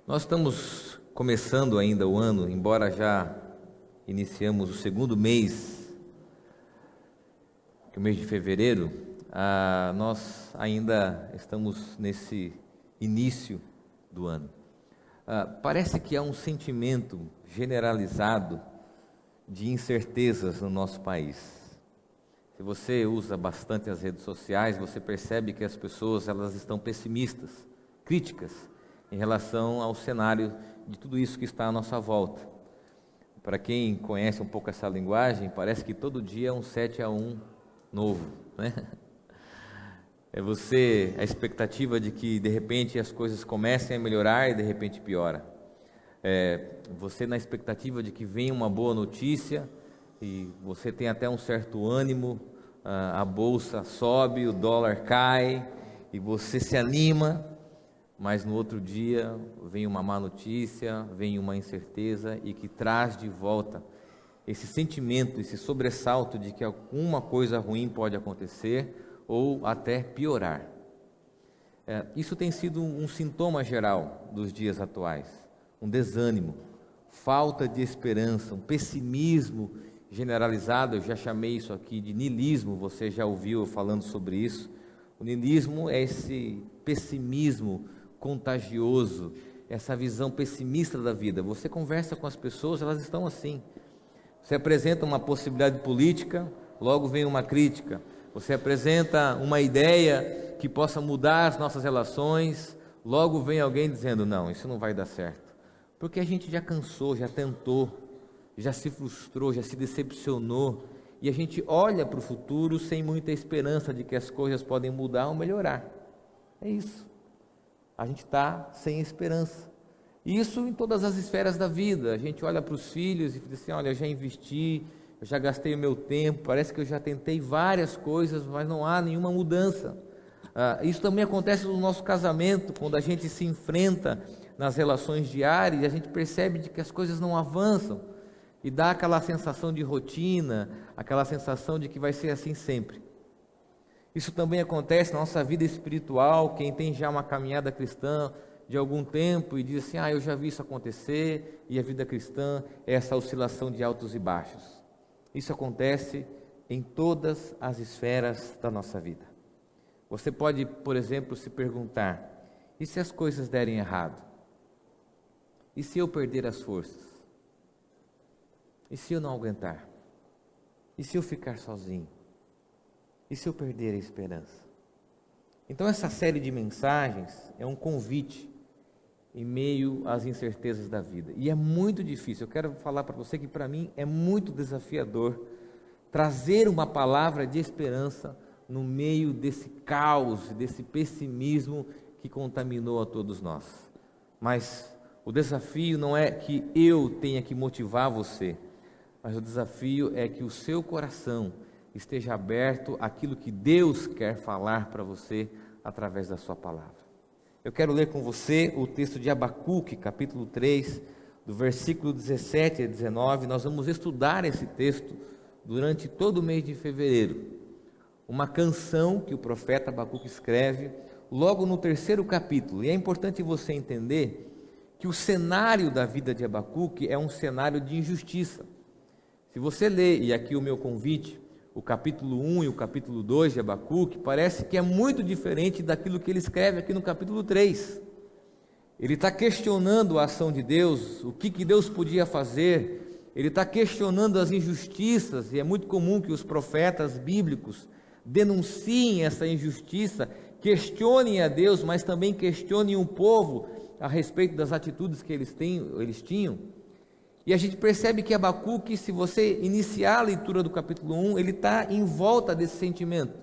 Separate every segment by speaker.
Speaker 1: Nós estamos começando ainda o ano, embora já iniciamos o segundo mês, que é o mês de fevereiro, nós ainda estamos nesse início do ano. Parece que há um sentimento generalizado de incertezas no nosso país. Se você usa bastante as redes sociais, você percebe que as pessoas elas estão pessimistas, críticas, em relação ao cenário de tudo isso que está à nossa volta. Para quem conhece um pouco essa linguagem, parece que todo dia é um 7-1 novo, né? A expectativa de que de repente as coisas comecem a melhorar e de repente piora. Você na expectativa de que venha uma boa notícia e você tem até um certo ânimo, a bolsa sobe, o dólar cai e você se anima, mas no outro dia vem uma má notícia, vem uma incerteza e que traz de volta esse sentimento, esse sobressalto de que alguma coisa ruim pode acontecer ou até piorar. Isso tem sido um sintoma geral dos dias atuais, um desânimo, falta de esperança, um pessimismo generalizado. Eu já chamei isso aqui de niilismo, você já ouviu eu falando sobre isso. O niilismo é esse pessimismo contagioso, essa visão pessimista da vida. Você conversa com as pessoas, elas estão assim. Você apresenta uma possibilidade política, logo vem uma crítica. Você apresenta uma ideia que possa mudar as nossas relações, logo vem alguém dizendo, não, isso não vai dar certo. Porque a gente já cansou, já tentou, já se frustrou, já se decepcionou, e a gente olha para o futuro sem muita esperança de que as coisas podem mudar ou melhorar. É isso. A gente está sem esperança. E isso em todas as esferas da vida. A gente olha para os filhos e diz assim, olha, eu já investi, eu já gastei o meu tempo, parece que eu já tentei várias coisas, mas não há nenhuma mudança. Isso também acontece no nosso casamento, quando a gente se enfrenta nas relações diárias e a gente percebe de que as coisas não avançam e dá aquela sensação de rotina, aquela sensação de que vai ser assim sempre. Isso também acontece na nossa vida espiritual. Quem tem já uma caminhada cristã de algum tempo e diz assim, eu já vi isso acontecer, e a vida cristã é essa oscilação de altos e baixos. Isso acontece em todas as esferas da nossa vida. Você pode, por exemplo, se perguntar, e se as coisas derem errado? E se eu perder as forças? E se eu não aguentar? E se eu ficar sozinho? E se eu perder a esperança? Então essa série de mensagens é um convite em meio às incertezas da vida. E é muito difícil. Eu quero falar para você que para mim é muito desafiador trazer uma palavra de esperança no meio desse caos, desse pessimismo que contaminou a todos nós. Mas o desafio não é que eu tenha que motivar você, mas o desafio é que o seu coração esteja aberto àquilo que Deus quer falar para você através da sua palavra. Eu quero ler com você o texto de Abacuque, capítulo 3, do versículo 17 a 19. Nós vamos estudar esse texto durante todo o mês de fevereiro. Uma canção que o profeta Abacuque escreve logo no 3º capítulo. E é importante você entender que o cenário da vida de Abacuque é um cenário de injustiça. Se você ler, e aqui o meu convite, o capítulo 1 e o capítulo 2 de Abacuque, parece que é muito diferente daquilo que ele escreve aqui no capítulo 3. Ele está questionando a ação de Deus, o que Deus podia fazer, ele está questionando as injustiças, e é muito comum que os profetas bíblicos denunciem essa injustiça, questionem a Deus, mas também questionem o povo a respeito das atitudes que eles tinham. E a gente percebe que Abacuque, se você iniciar a leitura do capítulo 1, ele está em volta desse sentimento.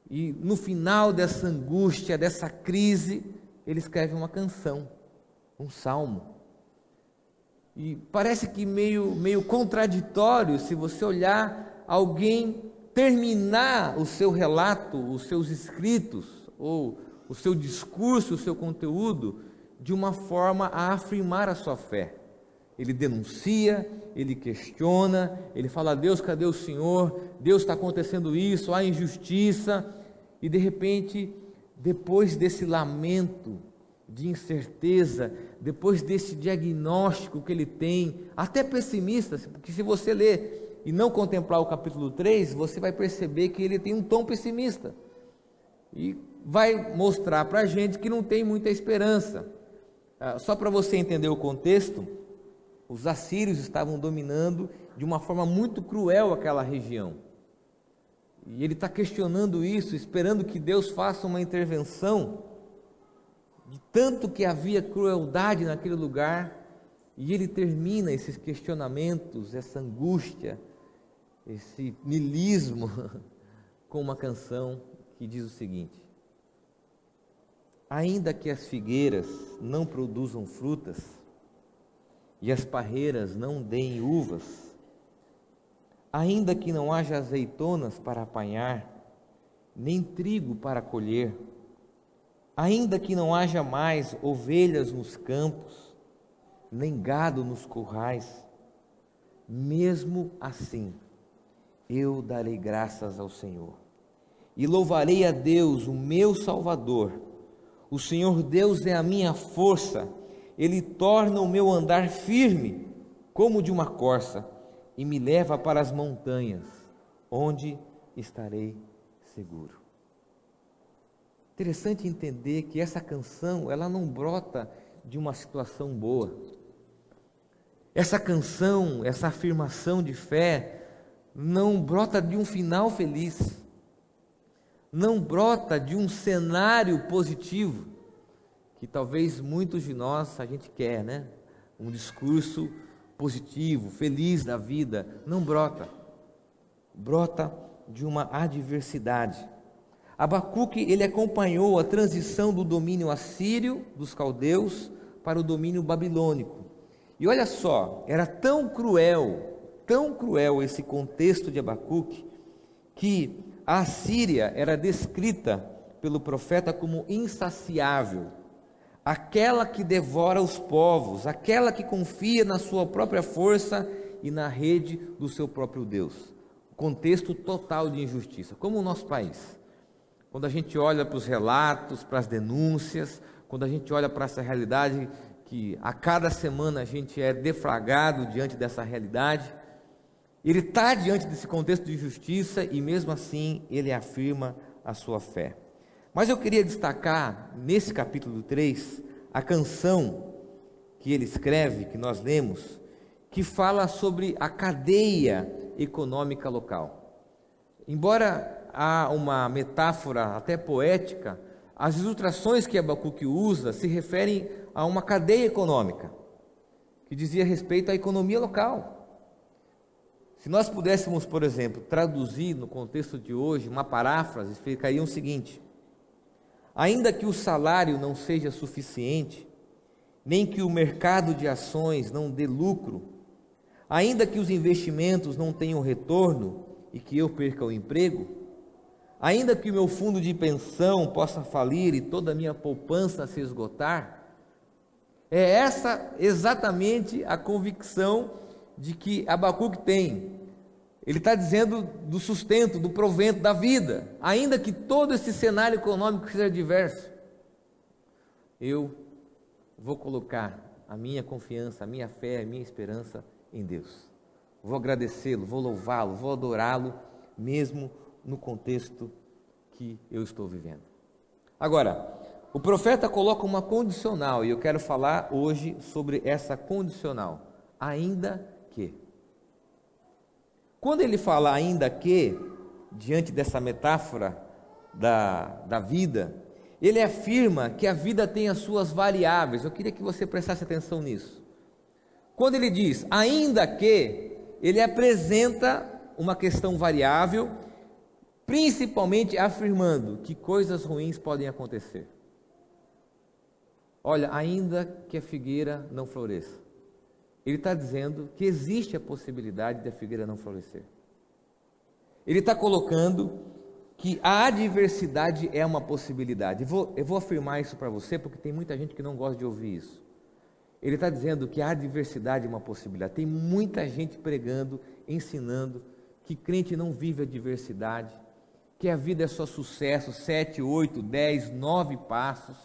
Speaker 1: E no final dessa angústia, dessa crise, ele escreve uma canção, um salmo. E parece que meio contraditório, se você olhar alguém terminar o seu relato, os seus escritos, ou o seu discurso, o seu conteúdo, de uma forma a afirmar a sua fé. Ele denuncia, ele questiona, ele fala, Deus, cadê o Senhor? Deus, está acontecendo isso, há injustiça. E de repente, depois desse lamento, de incerteza, depois desse diagnóstico que ele tem, até pessimista, porque se você ler e não contemplar o capítulo 3, você vai perceber que ele tem um tom pessimista, e vai mostrar para a gente que não tem muita esperança. Só para você entender o contexto, os assírios estavam dominando de uma forma muito cruel aquela região, e ele está questionando isso, esperando que Deus faça uma intervenção, de tanto que havia crueldade naquele lugar. E ele termina esses questionamentos, essa angústia, esse niilismo, com uma canção que diz o seguinte: ainda que as figueiras não produzam frutas, e as parreiras não deem uvas, ainda que não haja azeitonas para apanhar, nem trigo para colher, ainda que não haja mais ovelhas nos campos, nem gado nos currais, mesmo assim eu darei graças ao Senhor, e louvarei a Deus, o meu Salvador. O Senhor Deus é a minha força, Ele torna o meu andar firme, como de uma corça, e me leva para as montanhas, onde estarei seguro. Interessante entender que essa canção, ela não brota de uma situação boa. Essa canção, essa afirmação de fé, não brota de um final feliz, não brota de um cenário positivo, que talvez muitos de nós a gente quer, né? Um discurso positivo, feliz da vida. Não brota, brota de uma adversidade. Abacuque, ele acompanhou a transição do domínio assírio, dos caldeus, para o domínio babilônico. E olha só, era tão cruel esse contexto de Abacuque, que a Assíria era descrita pelo profeta como insaciável, aquela que devora os povos, aquela que confia na sua própria força e na rede do seu próprio Deus. Contexto total de injustiça, como o nosso país. Quando a gente olha para os relatos, para as denúncias, quando a gente olha para essa realidade, que a cada semana a gente é deflagrado diante dessa realidade, ele está diante desse contexto de justiça e mesmo assim ele afirma a sua fé. Mas eu queria destacar nesse capítulo 3, a canção que ele escreve, que nós lemos, que fala sobre a cadeia econômica local. Embora há uma metáfora até poética, as ilustrações que Abacuque usa se referem a uma cadeia econômica, que dizia respeito à economia local. Se nós pudéssemos, por exemplo, traduzir no contexto de hoje, uma paráfrase, ficaria o seguinte: ainda que o salário não seja suficiente, nem que o mercado de ações não dê lucro, ainda que os investimentos não tenham retorno e que eu perca o emprego, ainda que o meu fundo de pensão possa falir e toda a minha poupança se esgotar, é essa exatamente a convicção de que Abacuque tem. Ele está dizendo do sustento, do provento, da vida, ainda que todo esse cenário econômico seja adverso, eu vou colocar a minha confiança, a minha fé, a minha esperança em Deus. Vou agradecê-lo, vou louvá-lo, vou adorá-lo, mesmo no contexto que eu estou vivendo. Agora, o profeta coloca uma condicional, e eu quero falar hoje sobre essa condicional, ainda que. Quando ele fala ainda que, diante dessa metáfora da vida, ele afirma que a vida tem as suas variáveis. Eu queria que você prestasse atenção nisso. Quando ele diz ainda que, ele apresenta uma questão variável, principalmente afirmando que coisas ruins podem acontecer. Olha, ainda que a figueira não floresça, ele está dizendo que existe a possibilidade da figueira não florescer. Ele está colocando que a adversidade é uma possibilidade. Eu vou afirmar isso para você, porque tem muita gente que não gosta de ouvir isso. Ele está dizendo que a adversidade é uma possibilidade. Tem muita gente pregando, ensinando, que crente não vive adversidade, que a vida é só sucesso, 7, 8, 10, 9 passos.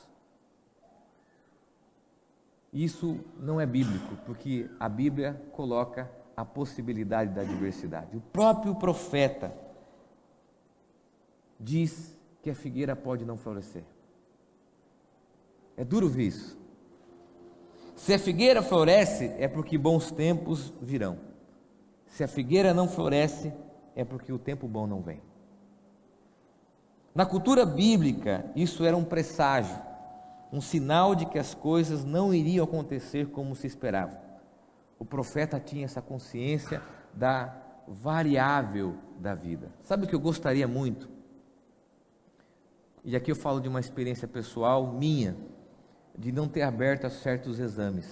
Speaker 1: Isso não é bíblico, porque a Bíblia coloca a possibilidade da diversidade. O próprio profeta diz que a figueira pode não florescer. É duro ver isso. Se a figueira floresce, é porque bons tempos virão. Se a figueira não floresce, é porque o tempo bom não vem. Na cultura bíblica, isso era um presságio, um sinal de que as coisas não iriam acontecer como se esperava. O profeta tinha essa consciência da variável da vida. Sabe o que eu gostaria muito? E aqui eu falo de uma experiência pessoal minha, de não ter aberto a certos exames.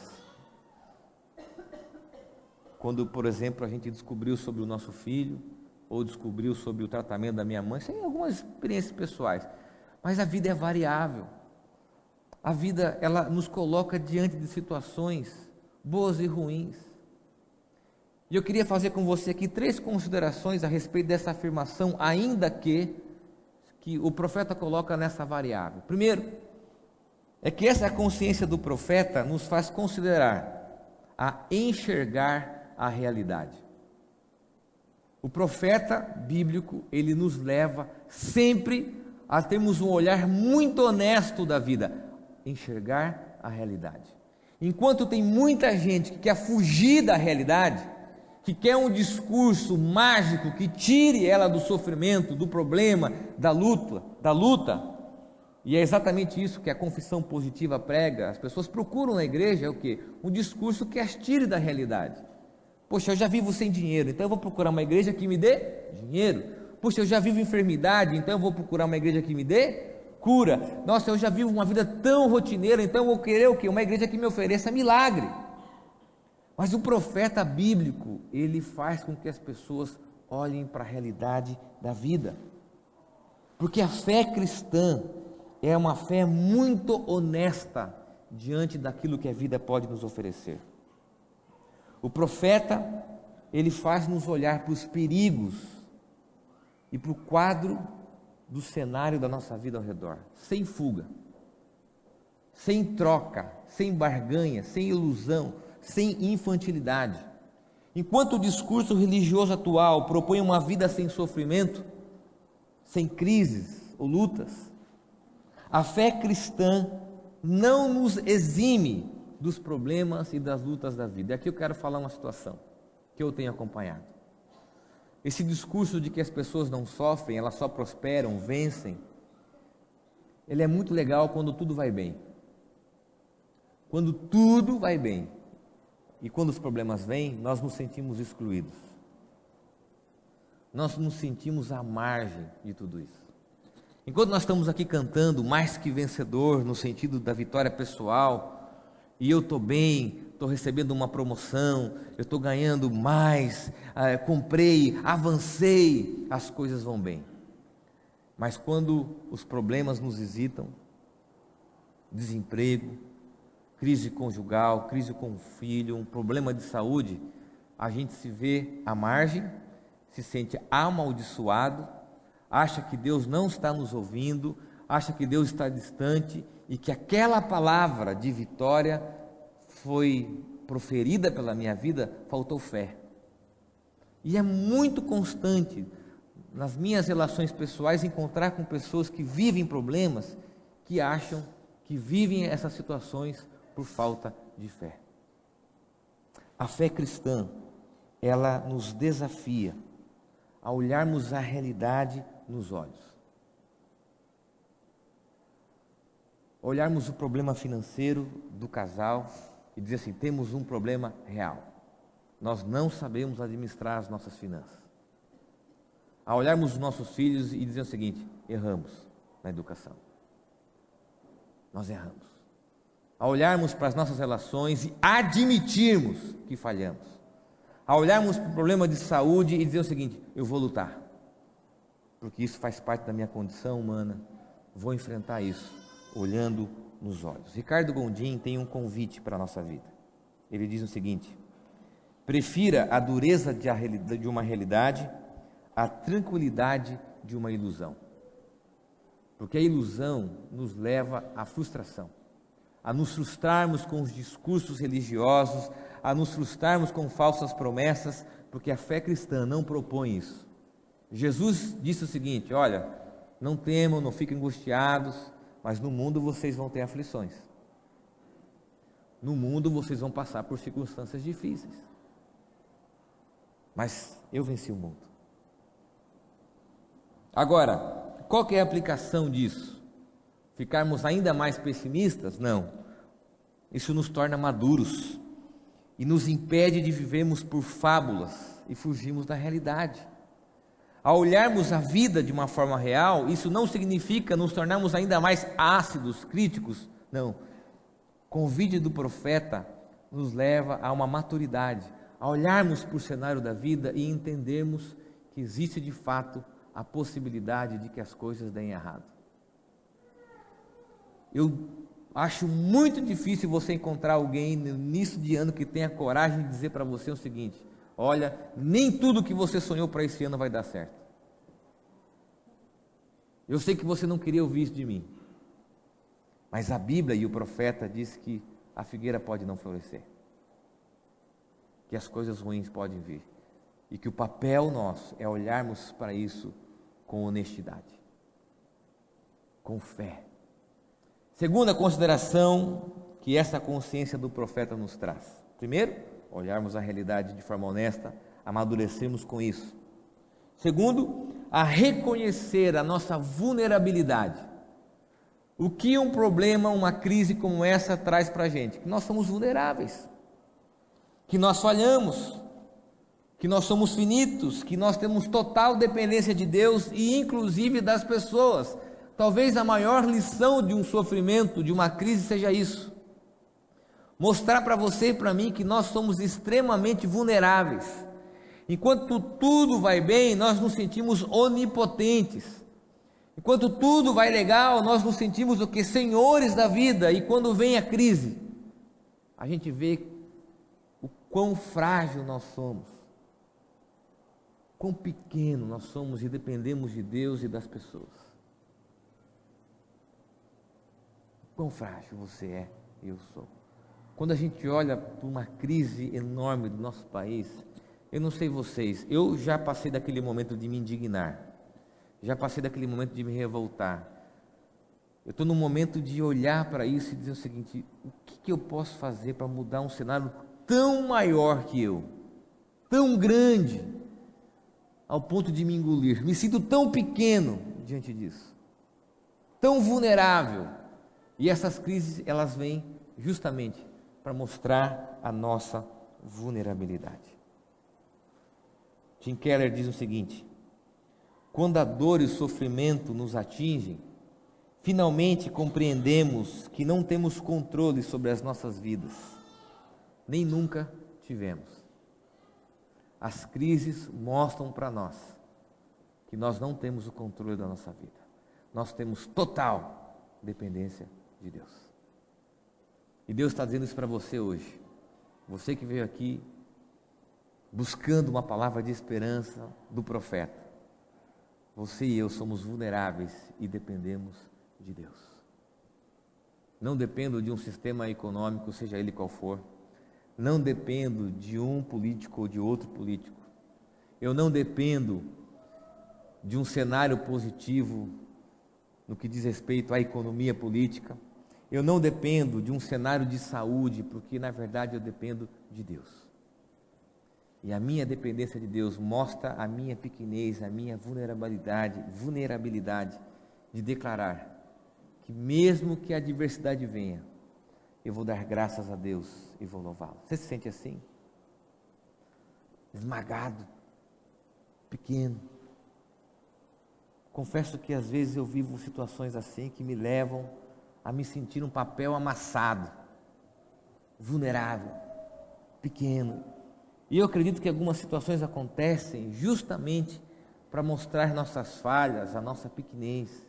Speaker 1: Quando, por exemplo, a gente descobriu sobre o nosso filho, ou descobriu sobre o tratamento da minha mãe, sem algumas experiências pessoais. Mas a vida é variável. A vida, ela nos coloca diante de situações boas e ruins. E eu queria fazer com você aqui 3 considerações a respeito dessa afirmação, ainda que o profeta coloca nessa variável. Primeiro, é que essa consciência do profeta nos faz considerar a enxergar a realidade. O profeta bíblico, ele nos leva sempre a termos um olhar muito honesto da vida, enxergar a realidade. Enquanto tem muita gente que quer fugir da realidade, que quer um discurso mágico que tire ela do sofrimento, do problema, da luta, e é exatamente isso que a confissão positiva prega. As pessoas procuram na igreja é o quê? Um discurso que as tire da realidade. Poxa, eu já vivo sem dinheiro, então eu vou procurar uma igreja que me dê dinheiro. Poxa, eu já vivo enfermidade, então eu vou procurar uma igreja que me dê cura. Nossa, eu já vivo uma vida tão rotineira, então eu vou querer o quê? Uma igreja que me ofereça milagre. Mas o profeta bíblico, ele faz com que as pessoas olhem para a realidade da vida. Porque a fé cristã é uma fé muito honesta diante daquilo que a vida pode nos oferecer. O profeta, ele faz-nos olhar para os perigos e para o quadro do cenário da nossa vida ao redor, sem fuga, sem troca, sem barganha, sem ilusão, sem infantilidade. Enquanto o discurso religioso atual propõe uma vida sem sofrimento, sem crises ou lutas, a fé cristã não nos exime dos problemas e das lutas da vida. E aqui eu quero falar uma situação que eu tenho acompanhado. Esse discurso de que as pessoas não sofrem, elas só prosperam, vencem, ele é muito legal quando tudo vai bem. Quando tudo vai bem. E quando os problemas vêm, nós nos sentimos excluídos. Nós nos sentimos à margem de tudo isso. Enquanto nós estamos aqui cantando mais que vencedor, no sentido da vitória pessoal, e eu estou bem, estou recebendo uma promoção, eu estou ganhando mais, comprei, avancei, as coisas vão bem. Mas quando os problemas nos visitam, desemprego, crise conjugal, crise com o filho, um problema de saúde, a gente se vê à margem, se sente amaldiçoado, acha que Deus não está nos ouvindo, acha que Deus está distante e que aquela palavra de vitória foi proferida pela minha vida, faltou fé. E é muito constante nas minhas relações pessoais encontrar com pessoas que vivem problemas, que acham que vivem essas situações por falta de fé. A fé cristã, ela nos desafia a olharmos a realidade nos olhos. Olharmos o problema financeiro do casal e dizer assim, temos um problema real. Nós não sabemos administrar as nossas finanças. A olharmos os nossos filhos e dizer o seguinte, erramos na educação. Nós erramos. A olharmos para as nossas relações e admitirmos que falhamos. A olharmos para o problema de saúde e dizer o seguinte, eu vou lutar. Porque isso faz parte da minha condição humana. Vou enfrentar isso, olhando nos olhos. Ricardo Gondim tem um convite para a nossa vida. Ele diz o seguinte, prefira a dureza de uma realidade à tranquilidade de uma ilusão. Porque a ilusão nos leva à frustração. a nos frustrarmos com os discursos religiosos, a nos frustrarmos com falsas promessas, porque a fé cristã não propõe isso. Jesus disse o seguinte: olha, não temam, não fiquem angustiados, mas no mundo vocês vão ter aflições. No mundo vocês vão passar por circunstâncias difíceis. Mas eu venci o mundo. Agora, qual que é a aplicação disso? Ficarmos ainda mais pessimistas? Não. Isso nos torna maduros e nos impede de vivermos por fábulas e fugirmos da realidade. Ao olharmos a vida de uma forma real, isso não significa nos tornarmos ainda mais ácidos, críticos. Não. O convite do profeta nos leva a uma maturidade, a olharmos para o cenário da vida e entendermos que existe de fato a possibilidade de que as coisas deem errado. Eu acho muito difícil você encontrar alguém no início de ano que tenha coragem de dizer para você o seguinte: olha, nem tudo que você sonhou para esse ano vai dar certo. Eu sei que você não queria ouvir isso de mim, mas a Bíblia e o profeta diz que a figueira pode não florescer, que as coisas ruins podem vir, e que o papel nosso é olharmos para isso com honestidade, com fé. Segunda consideração que essa consciência do profeta nos traz: primeiro, olharmos a realidade de forma honesta, amadurecermos com isso. Segundo, a reconhecer a nossa vulnerabilidade. O que um problema, uma crise como essa traz para a gente? Que nós somos vulneráveis, que nós falhamos, que nós somos finitos, que nós temos total dependência de Deus e inclusive das pessoas. Talvez a maior lição de um sofrimento, de uma crise, seja isso: mostrar para você e para mim que nós somos extremamente vulneráveis. Enquanto tudo vai bem, nós nos sentimos onipotentes. Enquanto tudo vai legal, nós nos sentimos o que? Senhores da vida. E quando vem a crise, a gente vê o quão frágil nós somos, quão pequeno nós somos e dependemos de Deus e das pessoas. Quão frágil você é e eu sou. Quando a gente olha para uma crise enorme do nosso país, eu não sei vocês, eu já passei daquele momento de me indignar, já passei daquele momento de me revoltar. Eu estou no momento de olhar para isso e dizer o seguinte: o que eu posso fazer para mudar um cenário tão maior que eu, tão grande, ao ponto de me engolir? Me sinto tão pequeno diante disso, tão vulnerável. E essas crises, elas vêm justamente para mostrar a nossa vulnerabilidade. Tim Keller diz o seguinte: quando a dor e o sofrimento nos atingem, finalmente compreendemos que não temos controle sobre as nossas vidas, nem nunca tivemos. As crises mostram para nós que nós não temos o controle da nossa vida, nós temos total dependência de Deus. E Deus está dizendo isso para você hoje, você que veio aqui buscando uma palavra de esperança do profeta. Você e eu somos vulneráveis e dependemos de Deus. Não dependo de um sistema econômico, seja ele qual for. Não dependo de um político ou de outro político. Eu não dependo de um cenário positivo no que diz respeito à economia política. Eu não dependo de um cenário de saúde, porque na verdade eu dependo de Deus. E a minha dependência de Deus mostra a minha pequenez, a minha vulnerabilidade de declarar que mesmo que a adversidade venha, eu vou dar graças a Deus e vou louvá-lo. Você se sente assim? Esmagado, pequeno. Confesso que às vezes eu vivo situações assim que me levam a me sentir um papel amassado, vulnerável, pequeno. E eu acredito que algumas situações acontecem justamente para mostrar nossas falhas, a nossa pequenez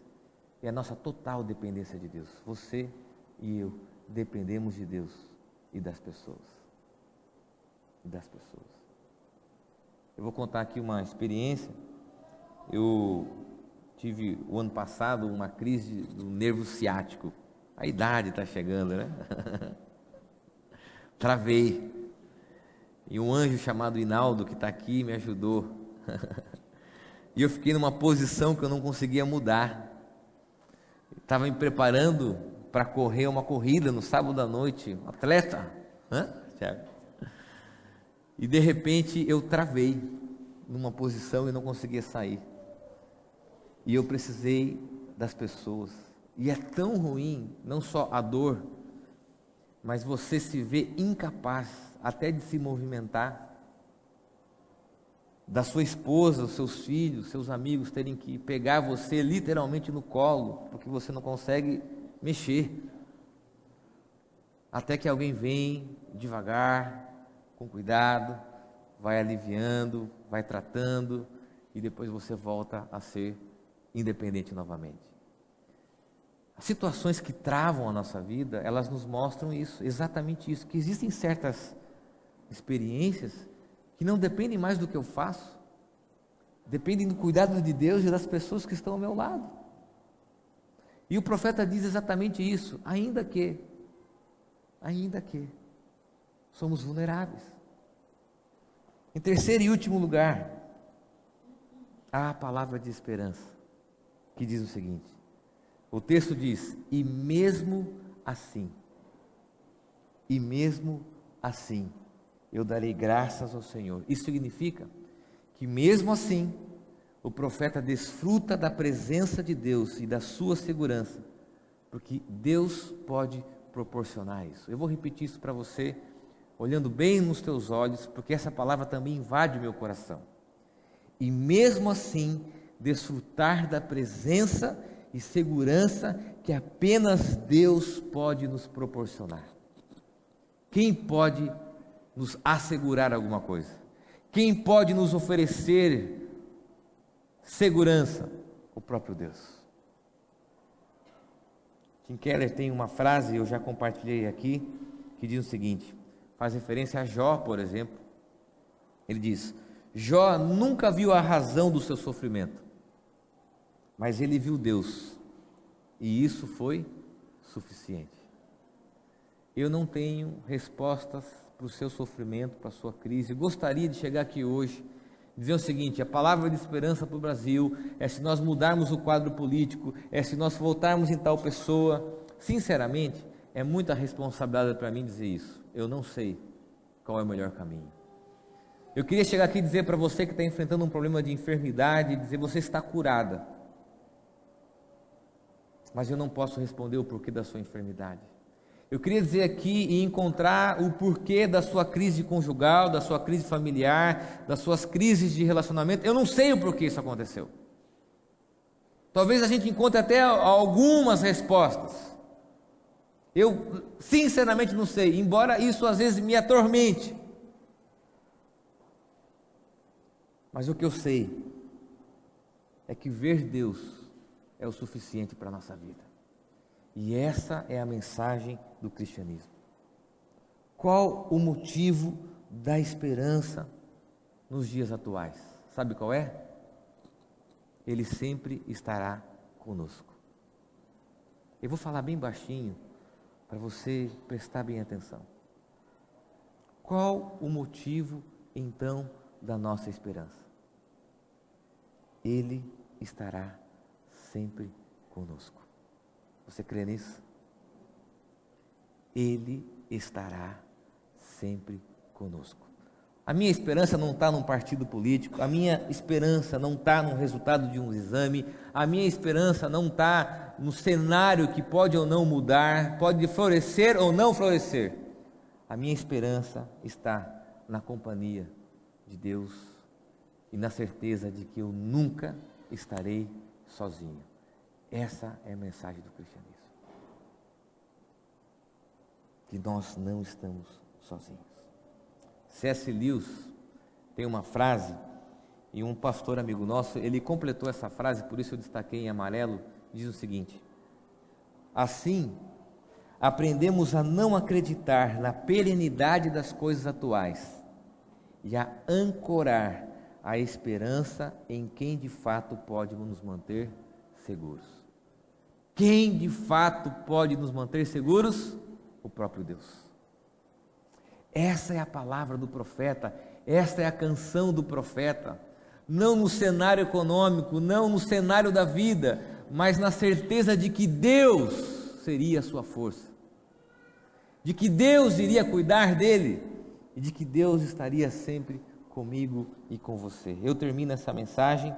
Speaker 1: e a nossa total dependência de Deus. Você e eu dependemos de Deus e das pessoas. Eu vou contar aqui uma experiência. Eu tive o ano passado uma crise do nervo ciático A idade está chegando, né? Travei. E um anjo chamado Hinaldo, que está aqui, me ajudou. E eu fiquei numa posição que eu não conseguia mudar. Estava me preparando para correr uma corrida no sábado à noite. Atleta. Thiago? E de repente eu travei numa posição e não conseguia sair. E eu precisei das pessoas. E é tão ruim, não só a dor, mas você se vê incapaz até de se movimentar, da sua esposa, os seus filhos, seus amigos terem que pegar você literalmente no colo, porque você não consegue mexer, até que alguém vem devagar, com cuidado, vai aliviando, vai tratando, e depois você volta a ser independente novamente. As situações que travam a nossa vida, elas nos mostram isso, exatamente isso, que existem certas experiências que não dependem mais do que eu faço, dependem do cuidado de Deus e das pessoas que estão ao meu lado. E o profeta diz exatamente isso, ainda que somos vulneráveis. Em terceiro e último lugar, há a palavra de esperança, que diz o seguinte, o texto diz, e mesmo assim, eu darei graças ao Senhor. Isso significa que mesmo assim, o profeta desfruta da presença de Deus e da sua segurança, porque Deus pode proporcionar isso. Eu vou repetir isso para você, olhando bem nos teus olhos, porque essa palavra também invade o meu coração. E mesmo assim, desfrutar da presença e segurança que apenas Deus pode nos proporcionar. Quem pode nos assegurar alguma coisa? Quem pode nos oferecer segurança? O próprio Deus. Tim Keller tem uma frase, eu já compartilhei aqui, que diz o seguinte, faz referência a Jó, por exemplo. Ele diz, Jó nunca viu a razão do seu sofrimento, mas ele viu Deus, e isso foi suficiente. Eu não tenho respostas para o seu sofrimento, para a sua crise. Eu gostaria de chegar aqui hoje e dizer o seguinte, a palavra de esperança para o Brasil é se nós mudarmos o quadro político, é se nós voltarmos em tal pessoa. Sinceramente, é muita responsabilidade para mim dizer isso. Eu não sei qual é o melhor caminho. Eu queria chegar aqui e dizer para você que está enfrentando um problema de enfermidade, dizer você está curada. Mas eu não posso responder o porquê da sua enfermidade. Eu queria dizer aqui e encontrar o porquê da sua crise conjugal, da sua crise familiar, das suas crises de relacionamento. Eu não sei o porquê isso aconteceu. Talvez a gente encontre até algumas respostas. Eu sinceramente não sei, embora isso às vezes me atormente. Mas o que eu sei é que ver Deus é o suficiente para a nossa vida. E essa é a mensagem do cristianismo. Qual o motivo da esperança nos dias atuais? Sabe qual é? Ele sempre estará conosco. Eu vou falar bem baixinho para você prestar bem atenção. Qual o motivo então da nossa esperança? Ele estará sempre conosco. Você crê nisso? Ele estará sempre conosco. A minha esperança não está num partido político, a minha esperança não está no resultado de um exame, a minha esperança não está no cenário que pode ou não mudar, pode florescer ou não florescer. A minha esperança está na companhia de Deus e na certeza de que eu nunca estarei sozinho. Essa é a mensagem do cristianismo. Que nós não estamos sozinhos. C.S. Lewis tem uma frase, e um pastor amigo nosso, ele completou essa frase, por isso eu destaquei em amarelo, diz o seguinte: assim, aprendemos a não acreditar na perenidade das coisas atuais e a ancorar a esperança em quem de fato pode nos manter seguros. Quem de fato pode nos manter seguros? O próprio Deus. Essa é a palavra do profeta, esta é a canção do profeta, não no cenário econômico, não no cenário da vida, mas na certeza de que Deus seria a sua força, de que Deus iria cuidar dele e de que Deus estaria sempre comigo e com você. Eu termino essa mensagem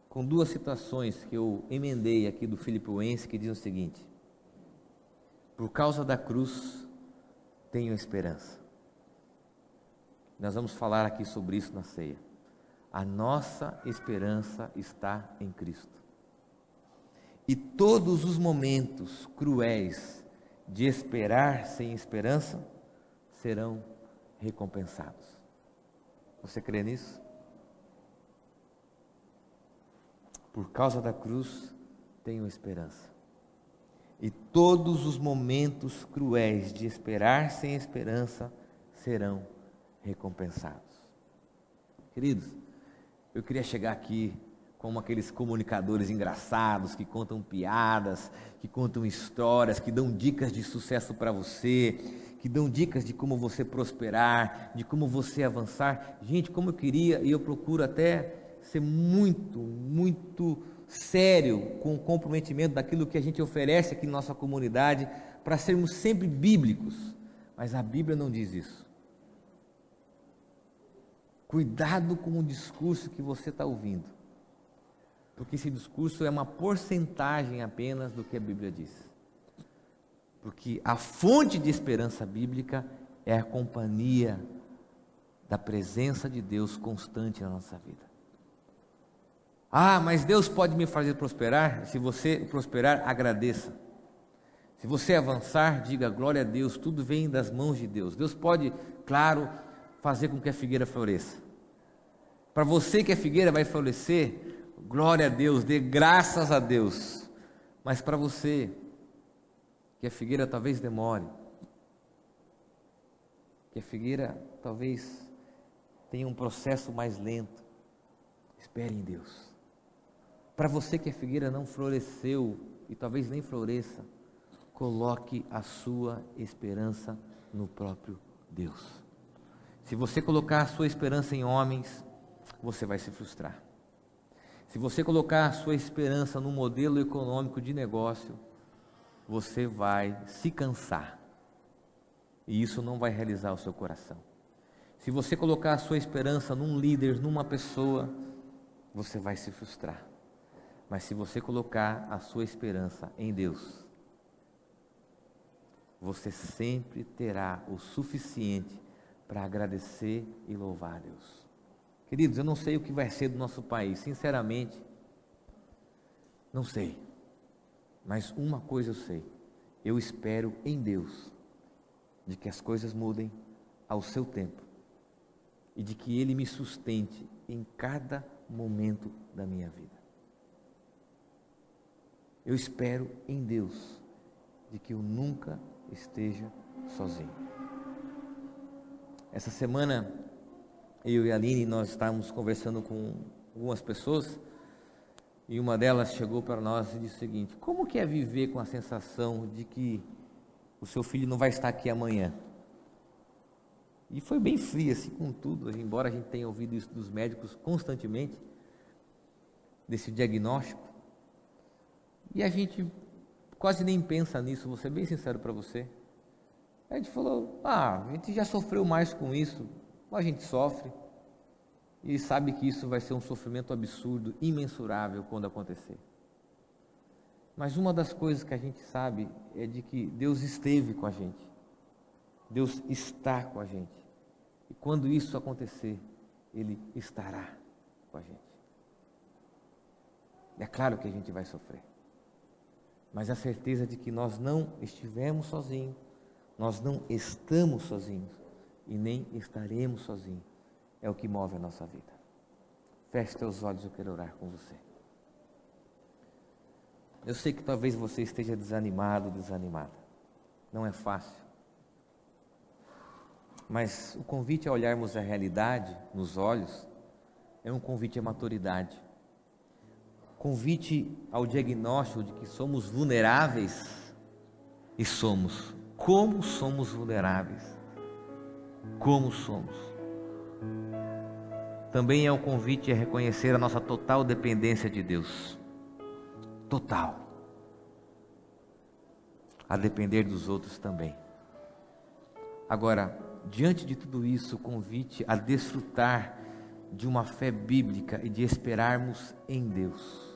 Speaker 1: com duas citações que eu emendei aqui do Filipenses, que diz o seguinte: por causa da cruz tenho esperança. Nós vamos falar aqui sobre isso na ceia. A nossa esperança está em Cristo. E todos os momentos cruéis de esperar sem esperança serão recompensados. Você crê nisso? Por causa da cruz tenho esperança. E todos os momentos cruéis de esperar sem esperança serão recompensados. Queridos, eu queria chegar aqui como aqueles comunicadores engraçados que contam piadas, que contam histórias, que dão dicas de sucesso para você, que dão dicas de como você prosperar, de como você avançar. Gente, como eu queria, e eu procuro até ser muito sério com o comprometimento daquilo que a gente oferece aqui em nossa comunidade, para sermos sempre bíblicos, mas a Bíblia não diz isso. Cuidado com o discurso que você está ouvindo, porque esse discurso é uma porcentagem apenas do que a Bíblia diz, porque a fonte de esperança bíblica é a companhia da presença de Deus constante na nossa vida. Ah, mas Deus pode me fazer prosperar? Se você prosperar, agradeça. Se você avançar, diga glória a Deus, tudo vem das mãos de Deus. Deus pode, claro, fazer com que a figueira floresça. Para você que a figueira vai florescer, glória a Deus, dê graças a Deus. Mas para você que a figueira talvez demore, que a figueira talvez tenha um processo mais lento, espere em Deus. Para você que a figueira não floresceu e talvez nem floresça, coloque a sua esperança no próprio Deus. Se você colocar a sua esperança em homens, você vai se frustrar. Se você colocar a sua esperança no modelo econômico de negócio, você vai se cansar. E isso não vai realizar o seu coração. Se você colocar a sua esperança num líder, numa pessoa, você vai se frustrar. Mas se você colocar a sua esperança em Deus, você sempre terá o suficiente para agradecer e louvar a Deus. Queridos, eu não sei o que vai ser do nosso país, sinceramente, não sei. Mas uma coisa eu sei, eu espero em Deus, de que as coisas mudem ao seu tempo, e de que Ele me sustente em cada momento da minha vida. Eu espero em Deus, de que eu nunca esteja sozinho. Essa semana, eu e a Aline, nós estávamos conversando com algumas pessoas, e uma delas chegou para nós e disse o seguinte: como que é viver com a sensação de que o seu filho não vai estar aqui amanhã? E foi bem fria, assim, com tudo, embora a gente tenha ouvido isso dos médicos constantemente, desse diagnóstico, e a gente quase nem pensa nisso, vou ser bem sincero para você. A gente falou, a gente já sofreu mais com isso, a gente sofre, e sabe que isso vai ser um sofrimento absurdo, imensurável quando acontecer. Mas uma das coisas que a gente sabe é de que Deus esteve com a gente, Deus está com a gente, e quando isso acontecer, Ele estará com a gente. É claro que a gente vai sofrer, mas a certeza de que nós não estivemos sozinhos, nós não estamos sozinhos e nem estaremos sozinhos, é o que move a nossa vida. Feche teus olhos, eu quero orar com você. Eu sei que talvez você esteja desanimado, desanimada, não é fácil, mas o convite a olharmos a realidade nos olhos é um convite à maturidade. convite ao diagnóstico de que somos vulneráveis, e somos. Como somos vulneráveis? Como somos? Também é um convite a reconhecer a nossa total dependência de Deus. Total. A depender dos outros também. Agora, diante de tudo isso, o convite a desfrutar de uma fé bíblica e de esperarmos em Deus.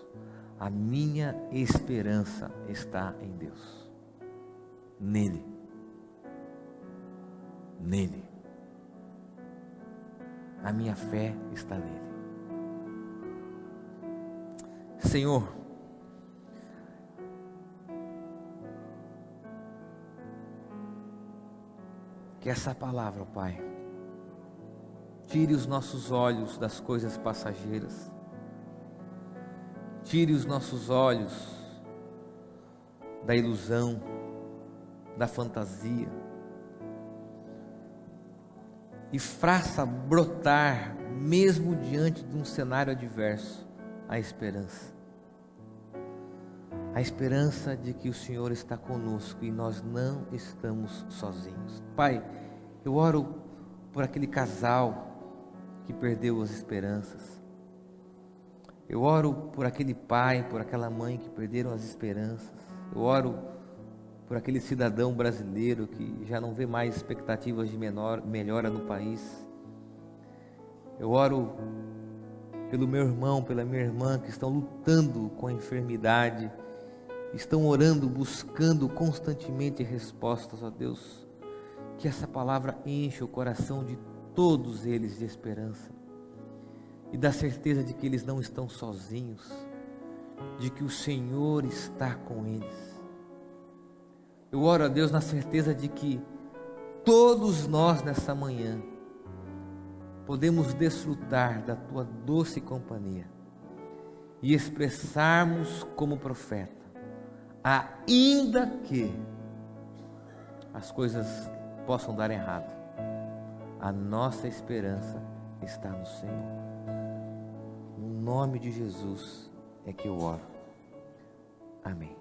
Speaker 1: A minha esperança está em Deus. Nele. Nele. A minha fé está nele. Senhor, que essa palavra, Pai, tire os nossos olhos das coisas passageiras, tire os nossos olhos da ilusão, da fantasia, e faça brotar, mesmo diante de um cenário adverso, a esperança. A esperança de que o Senhor está conosco e nós não estamos sozinhos. Pai, eu oro por aquele casal que perdeu as esperanças. Eu oro por aquele pai, por aquela mãe que perderam as esperanças. Eu oro por aquele cidadão brasileiro que já não vê mais expectativas de melhora no país. Eu oro pelo meu irmão, pela minha irmã que estão lutando com a enfermidade, estão orando, buscando constantemente respostas, ó Deus. Que essa palavra enche o coração de todos eles de esperança e da certeza de que eles não estão sozinhos, de que o Senhor está com eles. Eu oro a Deus na certeza de que todos nós nessa manhã podemos desfrutar da Tua doce companhia e expressarmos como profeta, ainda que as coisas possam dar errado, a nossa esperança está no Senhor. No nome de Jesus é que eu oro. Amém.